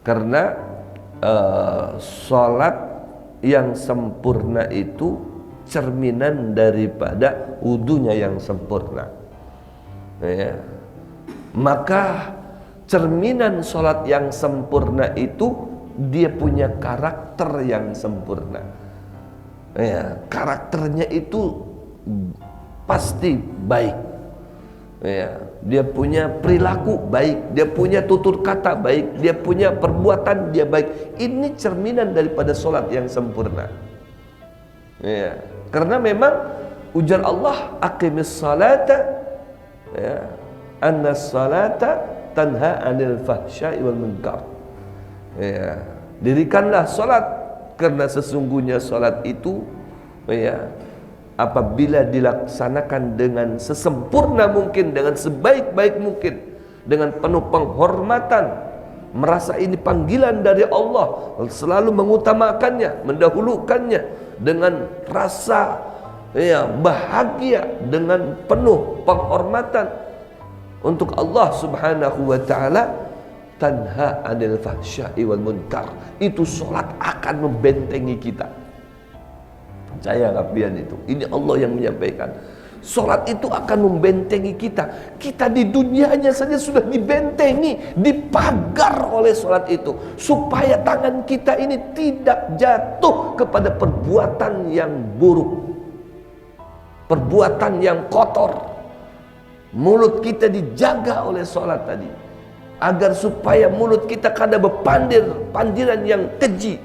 Karena sholat yang sempurna itu cerminan daripada wudunya yang sempurna, ya. Maka cerminan sholat yang sempurna itu dia punya karakter yang sempurna, ya. Karakternya itu pasti baik, ya. Dia punya perilaku baik, dia punya tutur kata baik, dia punya perbuatan dia baik. Ini cerminan daripada sholat yang sempurna, ya. Karena memang ujar Allah, aqimis salata, ya, annas salata tanha anil fahsya'i wal munkar, ya. Dirikanlah salat, karena sesungguhnya salat itu, ya, apabila dilaksanakan dengan sesempurna mungkin, dengan sebaik-baik mungkin, dengan penuh penghormatan, merasa ini panggilan dari Allah, selalu mengutamakannya, mendahulukannya dengan rasa, ya, bahagia, dengan penuh penghormatan untuk Allah Subhanahu wa taala, tanha 'anil fahsya'i wal munkar. Itu salat akan membentengi kita. Percaya kapian itu? Ini Allah yang menyampaikan. Salat itu akan membentengi kita. Kita di dunianya saja sudah dibentengi, dipagar oleh salat itu, supaya tangan kita ini tidak jatuh kepada perbuatan yang buruk, perbuatan yang kotor. Mulut kita dijaga oleh salat tadi, agar supaya mulut kita kada pandiran yang keji,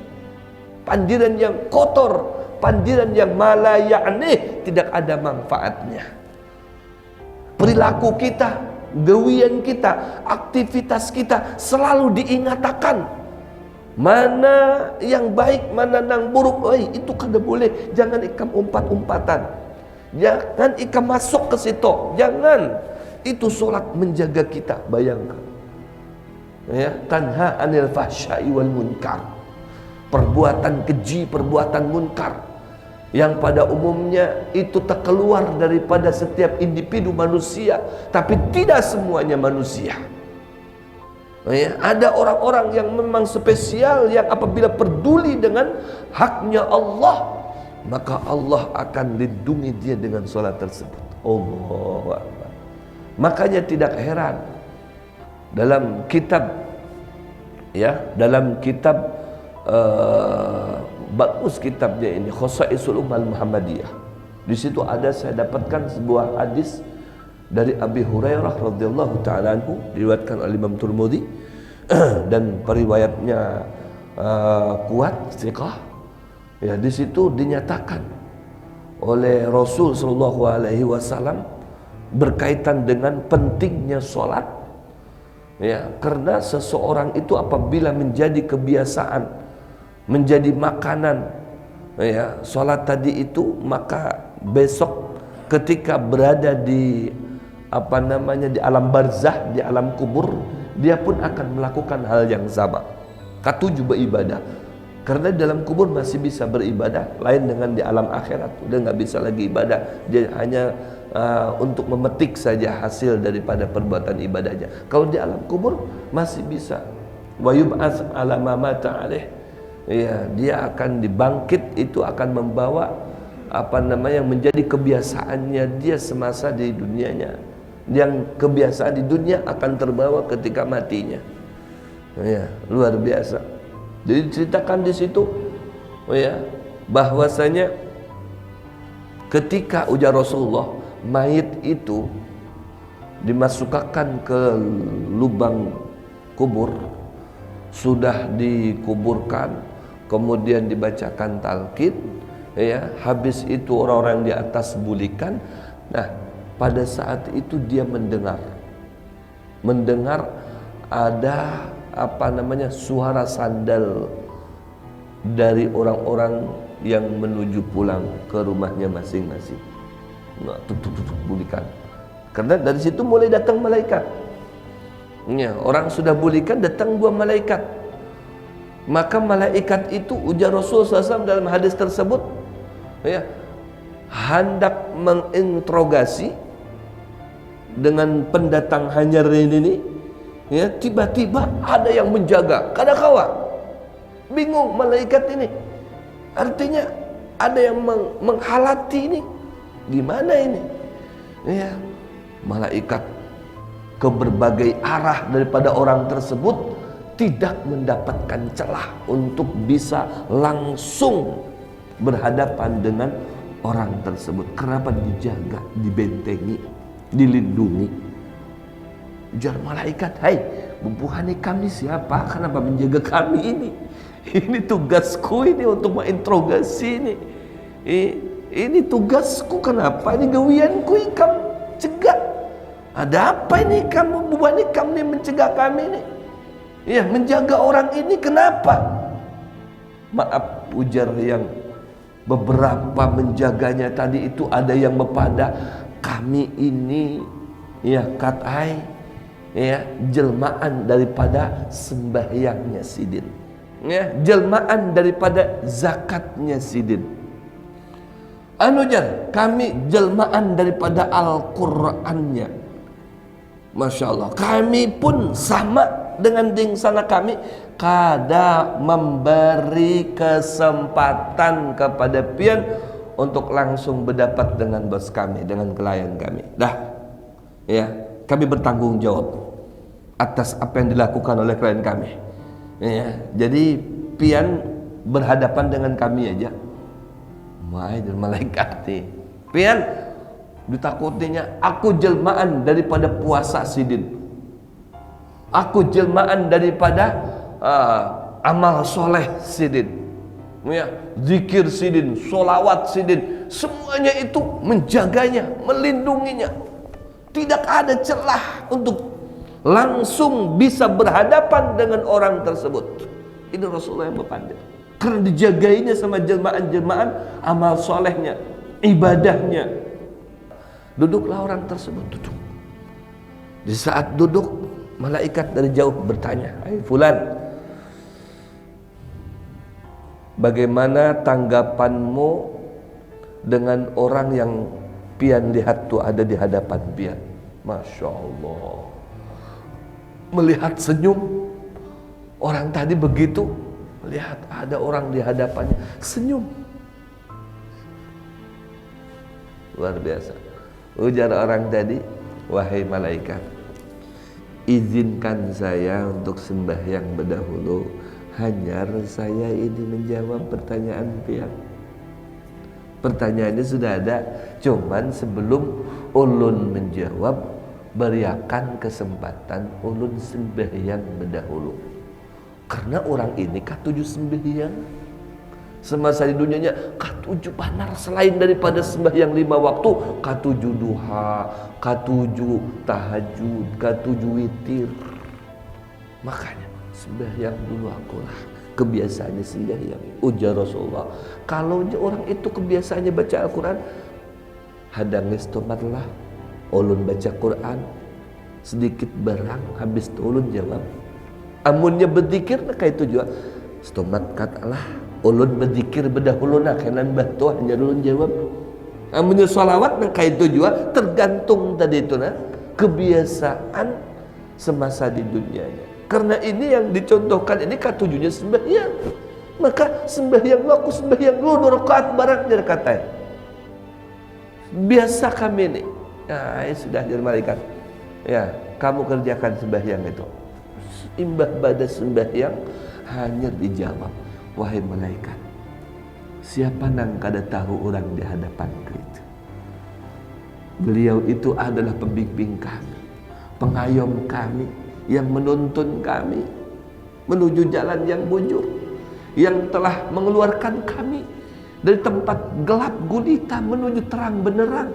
pandiran yang kotor, pandiran yang malaya'nih, tidak ada manfaatnya. Perilaku kita, gawian kita, aktivitas kita selalu diingatkan mana yang baik, mana yang buruk. Itu kada boleh, jangan ikam umpat-umpatan, jangan ikam masuk ke situ, jangan. Itu solat menjaga kita. Bayangkan, ya, tanha anil fahsya'i wal munkar, perbuatan keji, perbuatan munkar yang pada umumnya itu terkeluar daripada setiap individu manusia, tapi tidak semuanya manusia, ya. Ada orang-orang yang memang spesial, yang apabila peduli dengan haknya Allah, maka Allah akan lindungi dia dengan solat tersebut. Allahu Akbar. Makanya tidak heran dalam kitab, ya, dalam kitab bagus kitabnya ini, Khosaisul Ummah Muhammadiyah. Di situ ada, saya dapatkan sebuah hadis dari Abi Hurairah radhiyallahu taala anhu, diriwayatkan oleh Imam Tirmidzi dan periwayatnya kuat, thiqah. Ya, di situ dinyatakan oleh Rasul sallallahu alaihi wasallam berkaitan dengan pentingnya salat, ya. Karena seseorang itu apabila menjadi kebiasaan, menjadi makanan, ya, salat tadi itu, maka besok ketika berada di di alam barzah, di alam kubur, dia pun akan melakukan hal yang sama. Ketujuh beribadah, karena dalam kubur masih bisa beribadah, lain dengan di alam akhirat udah nggak bisa lagi ibadah, dia hanya untuk memetik saja hasil daripada perbuatan ibadahnya. Kalau di alam kubur masih bisa, wa yub'ats ala ma mata alaih, ya, dia akan dibangkit, itu akan membawa yang menjadi kebiasaannya dia semasa di dunianya, yang kebiasaan di dunia akan terbawa ketika matinya, ya. Luar biasa. Jadi ceritakan di situ, ya, bahwasanya ketika ujar Rasulullah, mayit itu dimasukkan ke lubang kubur, sudah dikuburkan, kemudian dibacakan talqin, ya, habis itu orang-orang di atas bulikan. Nah, pada saat itu dia mendengar ada suara sandal dari orang-orang yang menuju pulang ke rumahnya masing-masing. Nah, bulikan. Karena dari situ mulai datang malaikat, ya, orang sudah bulikan, datang dua malaikat. Maka malaikat itu, ujar Rasulullah SAW dalam hadis tersebut, ya, hendak menginterogasi dengan pendatang hanyar ini, Ya, tiba-tiba ada yang menjaga. Kadang-kala bingung malaikat ini. Artinya ada yang menghalati ini. Gimana ini? Ya, malaikat ke berbagai arah daripada orang tersebut tidak mendapatkan celah untuk bisa langsung berhadapan dengan orang tersebut. Kenapa dijaga, dibentengi, dilindungi? Ujar malaikat, hai, bubuhani kami siapa? Kenapa menjaga kami ini? Ini tugasku ini untuk menginterogasi ini. Ini tugasku, kenapa? Ini gawianku, kamu cegah. Ada apa ini kamu, bubuhani kamu ini mencegah kami ini? Ya, menjaga orang ini kenapa? Maaf, ujar yang beberapa menjaganya tadi itu ada yang bepada, kami ini ya katai ya jelmaan daripada sembahyangnya Sidin, ya jelmaan daripada zakatnya Sidin. Jar, kami jelmaan daripada Al-Qur'annya. Masya Allah, kami pun sama dengan dingsana kami kada memberi kesempatan kepada pian untuk langsung berdapat dengan bos kami, dengan klien kami. Dah, ya, kami bertanggung jawab atas apa yang dilakukan oleh klien kami. Ya, jadi pian berhadapan dengan kami aja. Malaikat nih, pian ditakutinya aku jelmaan daripada puasa Sidin. Aku jelmaan daripada amal soleh Sidin, ya, zikir Sidin, solawat Sidin, semuanya itu menjaganya, melindunginya. Tidak ada celah untuk langsung bisa berhadapan dengan orang tersebut. Ini Rasulullah yang berpandai, karena dijagainya sama jelmaan-jelmaan amal solehnya, ibadahnya. Duduklah orang tersebut, duduk. Di saat duduk, malaikat dari jauh bertanya, hai fulan, bagaimana tanggapanmu dengan orang yang pian lihat tuh ada di hadapan pian? Masya Allah, melihat senyum orang tadi begitu, lihat ada orang di hadapannya senyum, luar biasa. Ujar orang tadi, wahai malaikat, izinkan saya untuk sembahyang berdahulu. Hanya saya ini menjawab pertanyaan pian. Pertanyaannya sudah ada, cuman sebelum ulun menjawab, beriakan kesempatan ulun sembahyang berdahulu. Karena orang ini katuju sembahyang semasa di dunianya, katuju benar selain daripada sembahyang 5 waktu, katuju duha, katuju tahajud, katuju witir. Makanya sembahyang dulu akulah, kebiasaannya sembahyang. Ujar Rasulullah, kalau orang itu kebiasaannya baca Al-Quran, hadangis tomatlah ulun baca Quran sedikit barang, habis itu ulun jawab. Amunnya berzikir nak kayak itu juga stomat katalah ulun berzikir berdahulu nak kenan batu hanya ulun jawab. Amunnya salawat nak kayak itu juga tergantung tadi itu nah kebiasaan semasa di dunianya. Karena ini yang dicontohkan ini katujunya sembahyang. Maka sembahyang aku sembahyang dulu 2 rakaat barangnya katanya. Biasa kami ini. Ya, sudah jadi malaikat. Ya, kamu kerjakan sembahyang itu. Imbah pada sembahyang hanya dijawab, wahai malaikat, siapa nang kada tahu orang di hadapan itu? Beliau itu adalah pembimbing kami, pengayom kami, yang menuntun kami menuju jalan yang bujur, yang telah mengeluarkan kami dari tempat gelap gulita menuju terang benderang,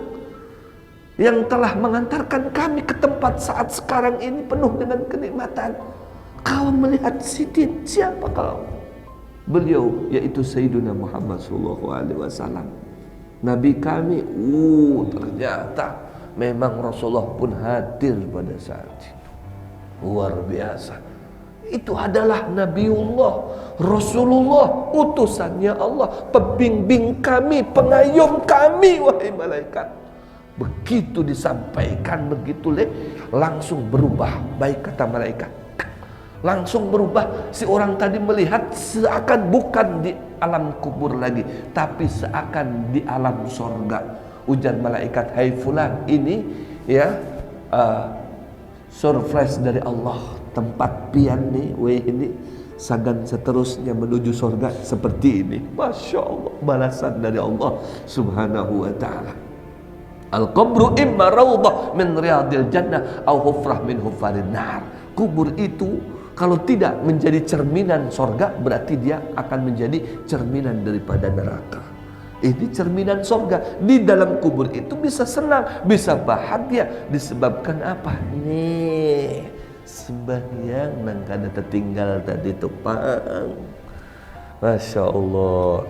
yang telah mengantarkan kami ke tempat saat sekarang ini penuh dengan kenikmatan. Kau melihat Sidin, siapa kau? Beliau yaitu Sayyiduna Muhammad SAW, Nabi kami. Ternyata memang Rasulullah pun hadir pada saat itu. Luar biasa. Itu adalah Nabiullah, Rasulullah, utusannya Allah, pembimbing kami, pengayom kami, wahai malaikat. Begitu disampaikan begitu langsung berubah. Baik kata malaikat, langsung berubah. Si orang tadi melihat seakan bukan di alam kubur lagi, tapi seakan di alam sorga. Ujar malaikat, hai fulan, ini ya surprise dari Allah, tempat pian nih, ini sagan seterusnya menuju surga seperti ini. Masya Allah, balasan dari Allah subhanahu wa ta'ala. Al-qabru imma raudhah min riyadil jannah au hufrah min hufarin nar. Kubur itu kalau tidak menjadi cerminan sorga, berarti dia akan menjadi cerminan daripada neraka. Ini cerminan sorga. Di dalam kubur itu bisa senang, bisa bahagia. Disebabkan apa? Nih, sembahyang nang kada tertinggal tadi tupang. Masya Allah.